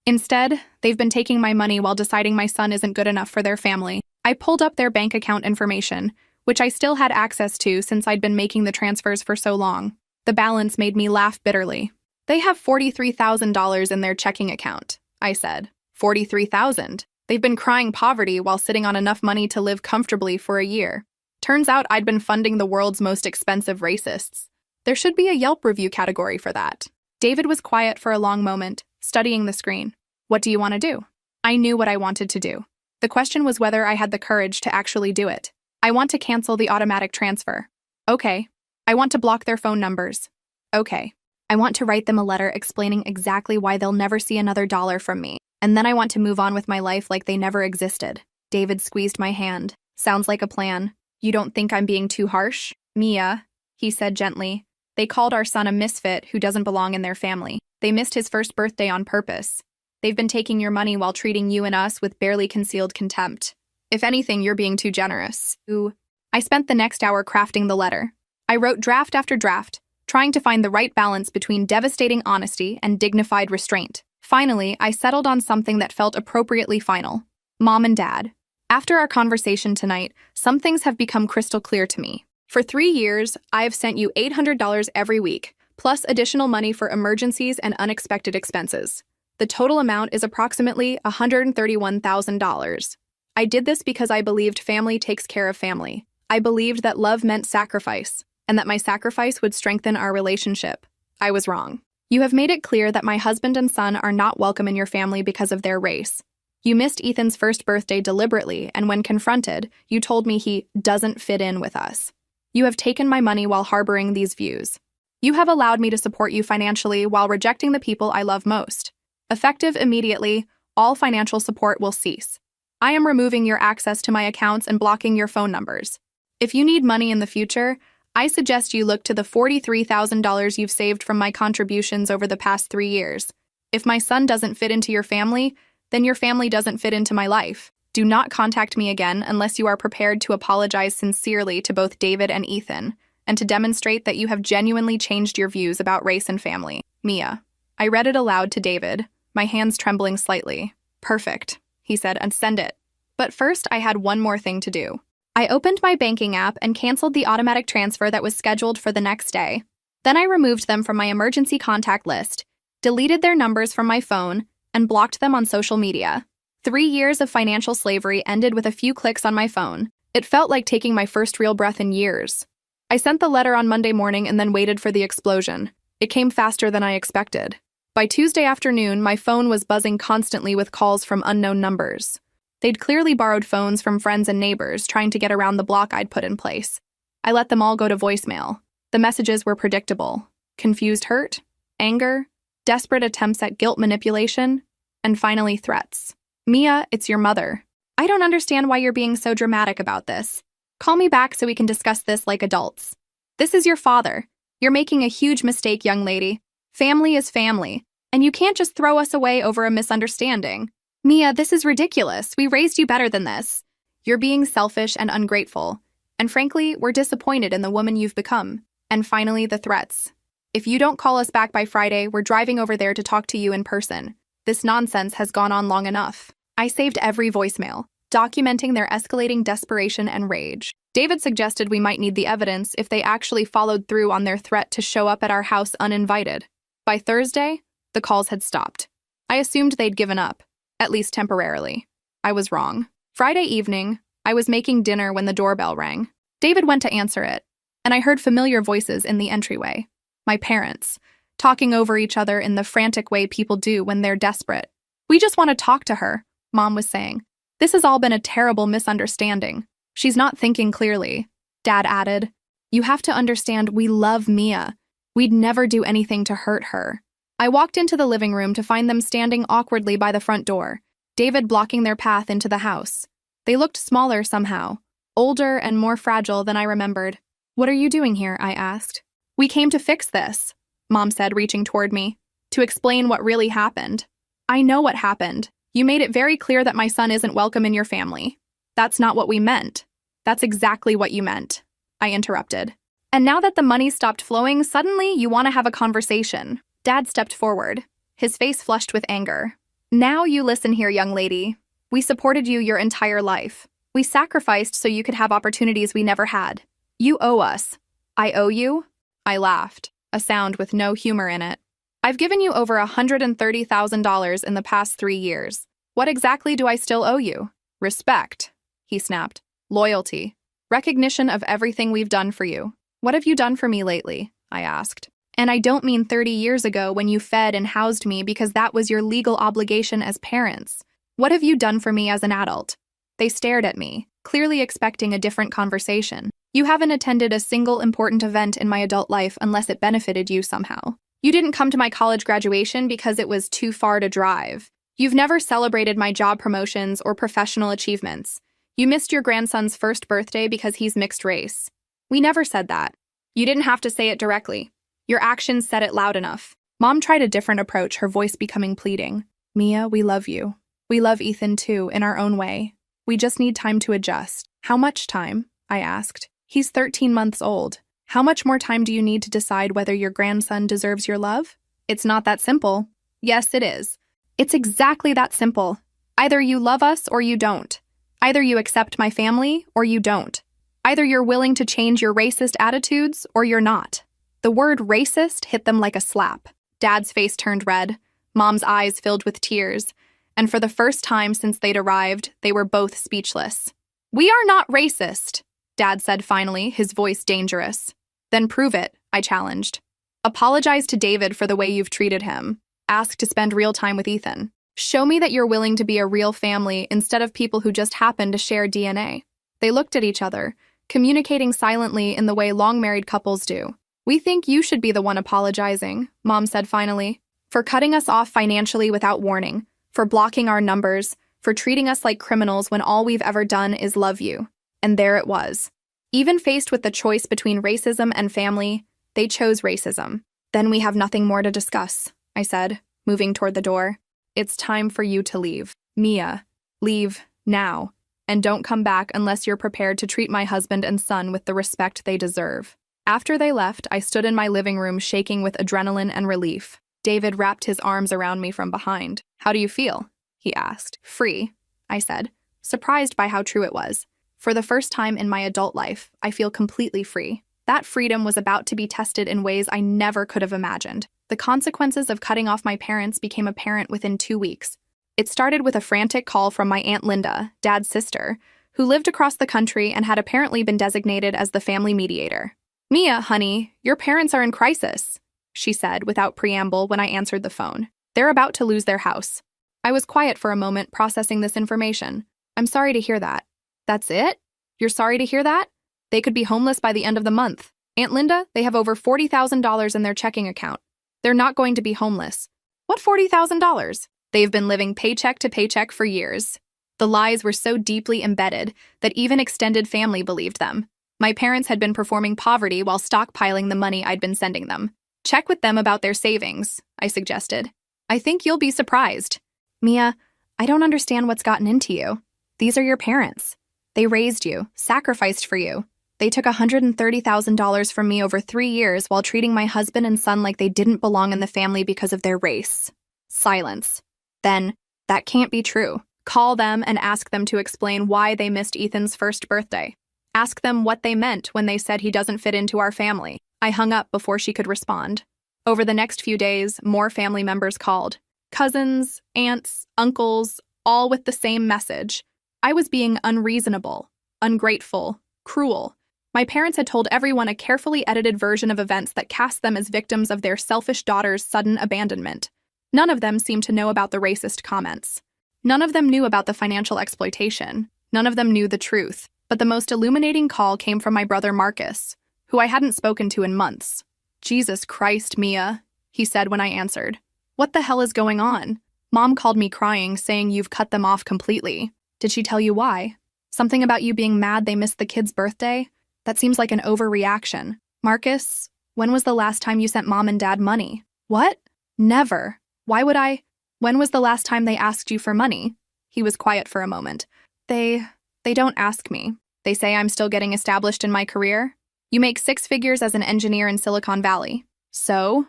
Instead, they've been taking my money while deciding my son isn't good enough for their family. I pulled up their bank account information, which I still had access to since I'd been making the transfers for so long. The balance made me laugh bitterly. They have $43,000 in their checking account, I said. $43,000. They've been crying poverty while sitting on enough money to live comfortably for a year. Turns out I'd been funding the world's most expensive racists. There should be a Yelp review category for that. David was quiet for a long moment, studying the screen. What do you want to do? I knew what I wanted to do. The question was whether I had the courage to actually do it. I want to cancel the automatic transfer. Okay. I want to block their phone numbers. Okay. I want to write them a letter explaining exactly why they'll never see another dollar from me. And then I want to move on with my life like they never existed. David squeezed my hand. Sounds like a plan. You don't think I'm being too harsh? Mia, he said gently. They called our son a misfit who doesn't belong in their family. They missed his first birthday on purpose. They've been taking your money while treating you and us with barely concealed contempt. If anything, you're being too generous. Ooh. I spent the next hour crafting the letter. I wrote draft after draft, trying to find the right balance between devastating honesty and dignified restraint. Finally, I settled on something that felt appropriately final. Mom and Dad. After our conversation tonight, some things have become crystal clear to me. For 3 years, I have sent you $800 every week, plus additional money for emergencies and unexpected expenses. The total amount is approximately $131,000. I did this because I believed family takes care of family. I believed that love meant sacrifice, and that my sacrifice would strengthen our relationship. I was wrong. You have made it clear that my husband and son are not welcome in your family because of their race. You missed Ethan's first birthday deliberately, and when confronted, you told me he doesn't fit in with us. You have taken my money while harboring these views. You have allowed me to support you financially while rejecting the people I love most. Effective immediately, all financial support will cease. I am removing your access to my accounts and blocking your phone numbers. If you need money in the future, I suggest you look to the $43,000 you've saved from my contributions over the past 3 years. If my son doesn't fit into your family, Then your family doesn't fit into my life. Do not contact me again unless you are prepared to apologize sincerely to both David and Ethan, and to demonstrate that you have genuinely changed your views about race and family. Mia. I read it aloud to David, my hands trembling slightly. Perfect, he said, and send it. But first, I had one more thing to do. I opened my banking app and canceled the automatic transfer that was scheduled for the next day. Then I removed them from my emergency contact list, deleted their numbers from my phone, and blocked them on social media. 3 years of financial slavery ended with a few clicks on my phone. It felt like taking my first real breath in years. I sent the letter on Monday morning and then waited for the explosion. It came faster than I expected. By Tuesday afternoon, my phone was buzzing constantly with calls from unknown numbers. They'd clearly borrowed phones from friends and neighbors, trying to get around the block I'd put in place. I let them all go to voicemail. The messages were predictable. Confused hurt, anger, desperate attempts at guilt manipulation, and finally threats. Mia, it's your mother. I don't understand why you're being so dramatic about this. Call me back so we can discuss this like adults. This is your father. You're making a huge mistake, young lady. Family is family, and you can't just throw us away over a misunderstanding. Mia, this is ridiculous. We raised you better than this. You're being selfish and ungrateful. And frankly, we're disappointed in the woman you've become. And finally, the threats. If you don't call us back by Friday, we're driving over there to talk to you in person. This nonsense has gone on long enough. I saved every voicemail, documenting their escalating desperation and rage. David suggested we might need the evidence if they actually followed through on their threat to show up at our house uninvited. By Thursday, the calls had stopped. I assumed they'd given up, at least temporarily. I was wrong. Friday evening, I was making dinner when the doorbell rang. David went to answer it, and I heard familiar voices in the entryway. My parents, talking over each other in the frantic way people do when they're desperate. We just want to talk to her, Mom was saying. This has all been a terrible misunderstanding. She's not thinking clearly, Dad added. You have to understand we love Mia. We'd never do anything to hurt her. I walked into the living room to find them standing awkwardly by the front door, David blocking their path into the house. They looked smaller somehow, older and more fragile than I remembered. What are you doing here? I asked. We came to fix this, Mom said, reaching toward me, to explain what really happened. I know what happened. You made it very clear that my son isn't welcome in your family. That's not what we meant. That's exactly what you meant, I interrupted. And now that the money stopped flowing, suddenly you want to have a conversation. Dad stepped forward, his face flushed with anger. Now you listen here, young lady. We supported you your entire life. We sacrificed so you could have opportunities we never had. You owe us. I owe you? I laughed, a sound with no humor in it. I've given you over $130,000 in the past 3 years. What exactly do I still owe you? Respect, he snapped. Loyalty. Recognition of everything we've done for you. What have you done for me lately? I asked. And I don't mean 30 years ago when you fed and housed me because that was your legal obligation as parents. What have you done for me as an adult? They stared at me, clearly expecting a different conversation. You haven't attended a single important event in my adult life unless it benefited you somehow. You didn't come to my college graduation because it was too far to drive. You've never celebrated my job promotions or professional achievements. You missed your grandson's first birthday because he's mixed race. We never said that. You didn't have to say it directly. Your actions said it loud enough. Mom tried a different approach, her voice becoming pleading. Mia, we love you. We love Ethan too, in our own way. We just need time to adjust. How much time? I asked. He's 13 months old. How much more time do you need to decide whether your grandson deserves your love? It's not that simple. Yes, it is. It's exactly that simple. Either you love us or you don't. Either you accept my family or you don't. Either you're willing to change your racist attitudes or you're not. The word racist hit them like a slap. Dad's face turned red, Mom's eyes filled with tears, and for the first time since they'd arrived, they were both speechless. We are not racist, Dad said finally, his voice dangerous. Then prove it, I challenged. Apologize to David for the way you've treated him. Ask to spend real time with Ethan. Show me that you're willing to be a real family instead of people who just happen to share DNA. They looked at each other, communicating silently in the way long-married couples do. We think you should be the one apologizing, Mom said finally, for cutting us off financially without warning, for blocking our numbers, for treating us like criminals when all we've ever done is love you. And there it was. Even faced with the choice between racism and family, they chose racism. Then we have nothing more to discuss, I said, moving toward the door. It's time for you to leave. Mia, leave now, and don't come back unless you're prepared to treat my husband and son with the respect they deserve. After they left, I stood in my living room shaking with adrenaline and relief. David wrapped his arms around me from behind. How do you feel? He asked. Free, I said, surprised by how true it was. For the first time in my adult life, I feel completely free. That freedom was about to be tested in ways I never could have imagined. The consequences of cutting off my parents became apparent within 2 weeks. It started with a frantic call from my Aunt Linda, Dad's sister, who lived across the country and had apparently been designated as the family mediator. Mia, honey, your parents are in crisis, she said without preamble when I answered the phone. They're about to lose their house. I was quiet for a moment, processing this information. I'm sorry to hear that. That's it? You're sorry to hear that? They could be homeless by the end of the month. Aunt Linda, they have over $40,000 in their checking account. They're not going to be homeless. What $40,000? They've been living paycheck to paycheck for years. The lies were so deeply embedded that even extended family believed them. My parents had been performing poverty while stockpiling the money I'd been sending them. Check with them about their savings, I suggested. I think you'll be surprised. Mia, I don't understand what's gotten into you. These are your parents. They raised you, sacrificed for you. They took $130,000 from me over 3 years while treating my husband and son like they didn't belong in the family because of their race. Silence. Then, that can't be true. Call them and ask them to explain why they missed Ethan's first birthday. Ask them what they meant when they said he doesn't fit into our family. I hung up before she could respond. Over the next few days, more family members called. Cousins, aunts, uncles, all with the same message. I was being unreasonable, ungrateful, cruel. My parents had told everyone a carefully edited version of events that cast them as victims of their selfish daughter's sudden abandonment. None of them seemed to know about the racist comments. None of them knew about the financial exploitation. None of them knew the truth. But the most illuminating call came from my brother Marcus, who I hadn't spoken to in months. Jesus Christ, Mia, he said when I answered. What the hell is going on? Mom called me crying, saying you've cut them off completely. Did she tell you why? Something about you being mad they missed the kid's birthday? That seems like an overreaction. Marcus, when was the last time you sent Mom and Dad money? What? Never. Why would I? When was the last time they asked you for money? He was quiet for a moment. They don't ask me. They say I'm still getting established in my career. You make 6 figures as an engineer in Silicon Valley. So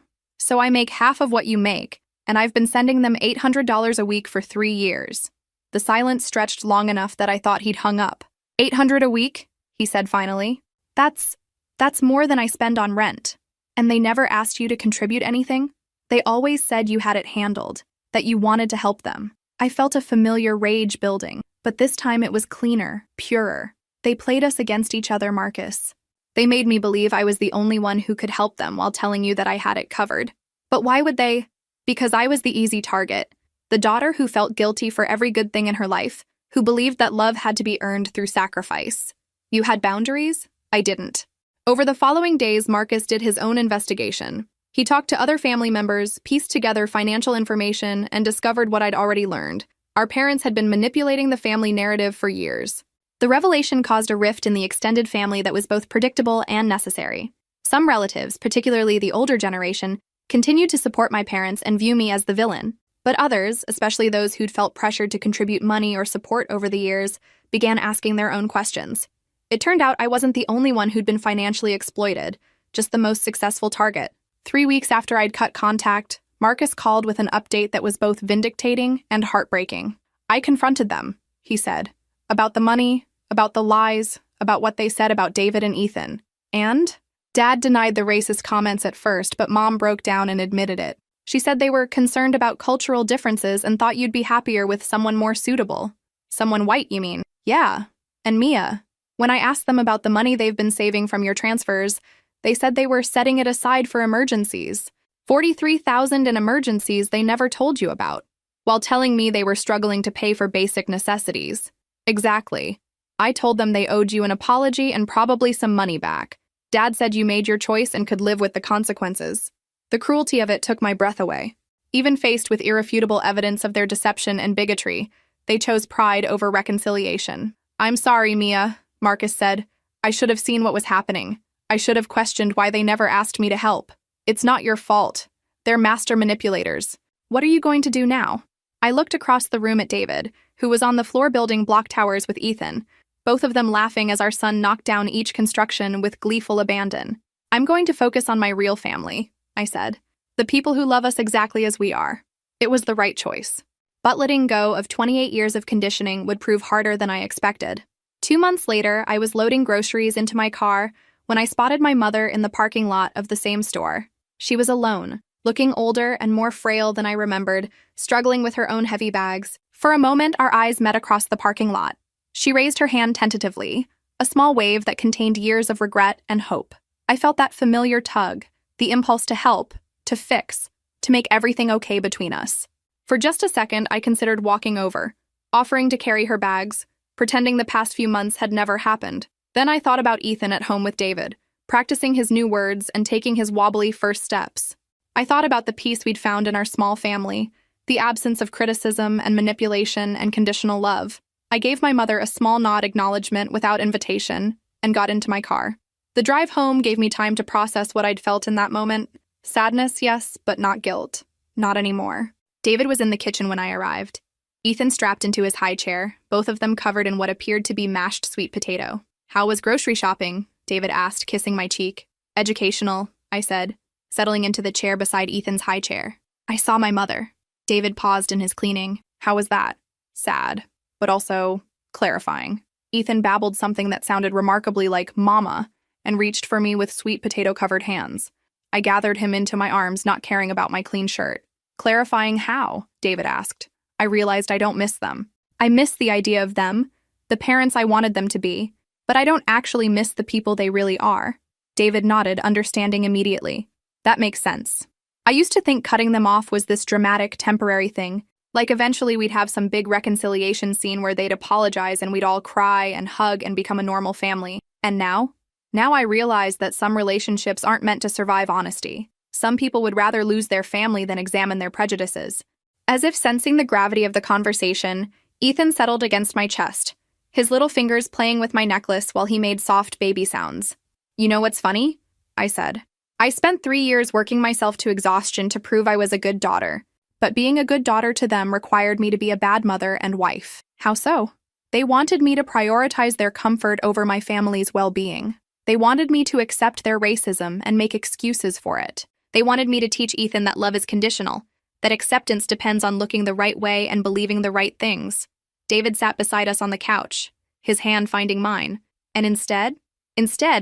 I make half of what you make, and I've been sending them $800 a week for 3 years. The silence stretched long enough that I thought he'd hung up. $800 a week? He said finally. That's more than I spend on rent. And they never asked you to contribute anything? They always said you had it handled, that you wanted to help them. I felt a familiar rage building, but this time it was cleaner, purer. They played us against each other, Marcus. They made me believe I was the only one who could help them while telling you that I had it covered. But why would they? Because I was the easy target. The daughter who felt guilty for every good thing in her life, who believed that love had to be earned through sacrifice. You had boundaries? I didn't. Over the following days, Marcus did his own investigation. He talked to other family members, pieced together financial information, and discovered what I'd already learned. Our parents had been manipulating the family narrative for years. The revelation caused a rift in the extended family that was both predictable and necessary. Some relatives, particularly the older generation, continued to support my parents and view me as the villain. But others, especially those who'd felt pressured to contribute money or support over the years, began asking their own questions. It turned out I wasn't the only one who'd been financially exploited, just the most successful target. 3 weeks after I'd cut contact, Marcus called with an update that was both vindicating and heartbreaking. I confronted them, he said, about the money, about the lies, about what they said about David and Ethan. And? Dad denied the racist comments at first, but Mom broke down and admitted it. She said they were concerned about cultural differences and thought you'd be happier with someone more suitable. Someone white, you mean? Yeah. And Mia. When I asked them about the money they've been saving from your transfers, they said they were setting it aside for emergencies. $43,000 in emergencies they never told you about, while telling me they were struggling to pay for basic necessities. Exactly. I told them they owed you an apology and probably some money back. Dad said you made your choice and could live with the consequences. The cruelty of it took my breath away. Even faced with irrefutable evidence of their deception and bigotry, they chose pride over reconciliation. I'm sorry, Mia, Marcus said. I should have seen what was happening. I should have questioned why they never asked me to help. It's not your fault. They're master manipulators. What are you going to do now? I looked across the room at David, who was on the floor building block towers with Ethan, both of them laughing as our son knocked down each construction with gleeful abandon. "I'm going to focus on my real family," I said. "The people who love us exactly as we are." It was the right choice. But letting go of 28 years of conditioning would prove harder than I expected. 2 months later, I was loading groceries into my car when I spotted my mother in the parking lot of the same store. She was alone, looking older and more frail than I remembered, struggling with her own heavy bags. For a moment, our eyes met across the parking lot. She raised her hand tentatively, a small wave that contained years of regret and hope. I felt that familiar tug, the impulse to help, to fix, to make everything okay between us. For just a second, I considered walking over, offering to carry her bags, pretending the past few months had never happened. Then I thought about Ethan at home with David, practicing his new words and taking his wobbly first steps. I thought about the peace we'd found in our small family, the absence of criticism and manipulation and conditional love. I gave my mother a small nod acknowledgement without invitation and got into my car. The drive home gave me time to process what I'd felt in that moment. Sadness, yes, but not guilt. Not anymore. David was in the kitchen when I arrived. Ethan strapped into his high chair, both of them covered in what appeared to be mashed sweet potato. "How was grocery shopping?" David asked, kissing my cheek. "Educational," I said, settling into the chair beside Ethan's high chair. "I saw my mother." David paused in his cleaning. "How was that?" "Sad, but also clarifying." Ethan babbled something that sounded remarkably like "mama" and reached for me with sweet potato-covered hands. I gathered him into my arms, not caring about my clean shirt. "Clarifying how?" David asked. I realized I don't miss them. I miss the idea of them, the parents I wanted them to be, but I don't actually miss the people they really are. David nodded, understanding immediately. "That makes sense. I used to think cutting them off was this dramatic, temporary thing, like eventually we'd have some big reconciliation scene where they'd apologize and we'd all cry and hug and become a normal family. And now? Now I realize that some relationships aren't meant to survive honesty. Some people would rather lose their family than examine their prejudices." As if sensing the gravity of the conversation, Ethan settled against my chest, his little fingers playing with my necklace while he made soft baby sounds. "You know what's funny?" I said. "I spent 3 years working myself to exhaustion to prove I was a good daughter, but being a good daughter to them required me to be a bad mother and wife." "How so?" "They wanted me to prioritize their comfort over my family's well-being. They wanted me to accept their racism and make excuses for it. They wanted me to teach Ethan that love is conditional, that acceptance depends on looking the right way and believing the right things." David sat beside us on the couch, his hand finding mine, and instead,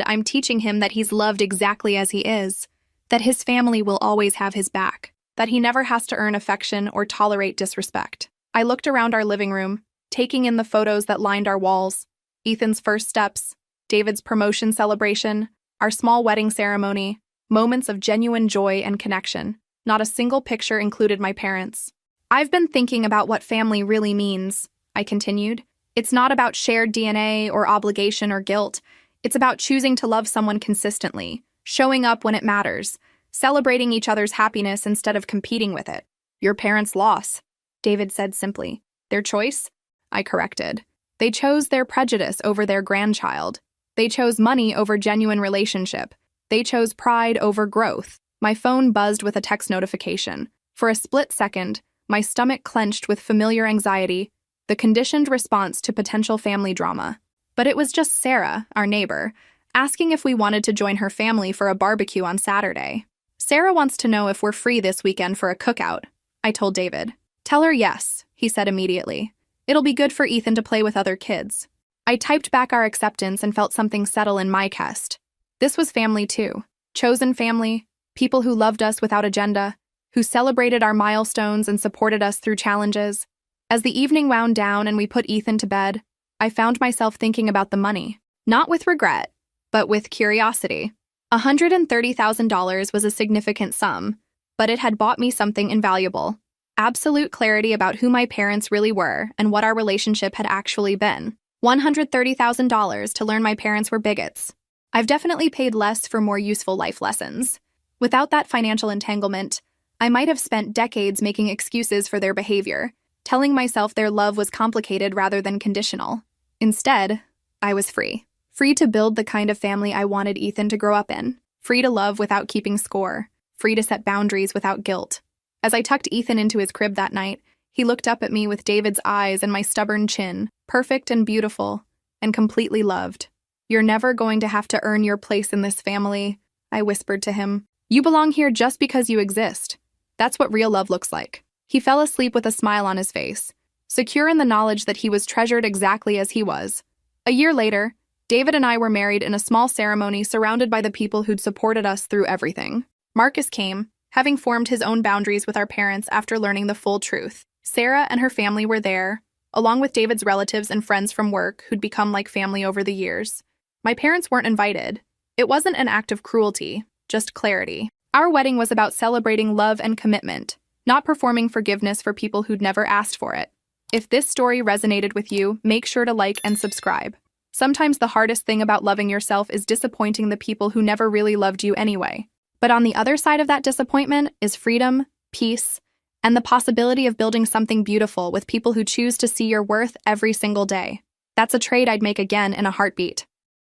I'm teaching him that he's loved exactly as he is, that his family will always have his back, that he never has to earn affection or tolerate disrespect. I looked around our living room, taking in the photos that lined our walls, Ethan's first steps, David's promotion celebration, our small wedding ceremony, moments of genuine joy and connection. Not a single picture included my parents. "I've been thinking about what family really means," I continued. "It's not about shared DNA or obligation or guilt. It's about choosing to love someone consistently, showing up when it matters, celebrating each other's happiness instead of competing with it." "Your parents' loss," David said simply. "Their choice?" I corrected. "They chose their prejudice over their grandchild. They chose money over genuine relationship. They chose pride over growth." My phone buzzed with a text notification. For a split second, my stomach clenched with familiar anxiety, the conditioned response to potential family drama. But it was just Sarah, our neighbor, asking if we wanted to join her family for a barbecue on Saturday. "Sarah wants to know if we're free this weekend for a cookout," I told David. "Tell her yes," he said immediately. "It'll be good for Ethan to play with other kids." I typed back our acceptance and felt something settle in my chest. This was family too. Chosen family. People who loved us without agenda, who celebrated our milestones and supported us through challenges. As the evening wound down and we put Ethan to bed, I found myself thinking about the money, not with regret, but with curiosity. $130,000 was a significant sum, but it had bought me something invaluable. Absolute clarity about who my parents really were and what our relationship had actually been. $130,000 to learn my parents were bigots. I've definitely paid less for more useful life lessons. Without that financial entanglement, I might have spent decades making excuses for their behavior, telling myself their love was complicated rather than conditional. Instead, I was free. Free to build the kind of family I wanted Ethan to grow up in. Free to love without keeping score. Free to set boundaries without guilt. As I tucked Ethan into his crib that night, He looked up at me with David's eyes and my stubborn chin, perfect and beautiful, and completely loved. "You're never going to have to earn your place in this family," I whispered to him. "You belong here just because you exist. That's what real love looks like." He fell asleep with a smile on his face, secure in the knowledge that he was treasured exactly as he was. A year later, David and I were married in a small ceremony surrounded by the people who'd supported us through everything. Marcus came, having formed his own boundaries with our parents after learning the full truth. Sarah and her family were there, along with David's relatives and friends from work who'd become like family over the years. My parents weren't invited. It wasn't an act of cruelty, just clarity. Our wedding was about celebrating love and commitment, not performing forgiveness for people who'd never asked for it. If this story resonated with you, make sure to like and subscribe. Sometimes the hardest thing about loving yourself is disappointing the people who never really loved you anyway. But on the other side of that disappointment is freedom, peace, and the possibility of building something beautiful with people who choose to see your worth every single day. That's a trade I'd make again in a heartbeat.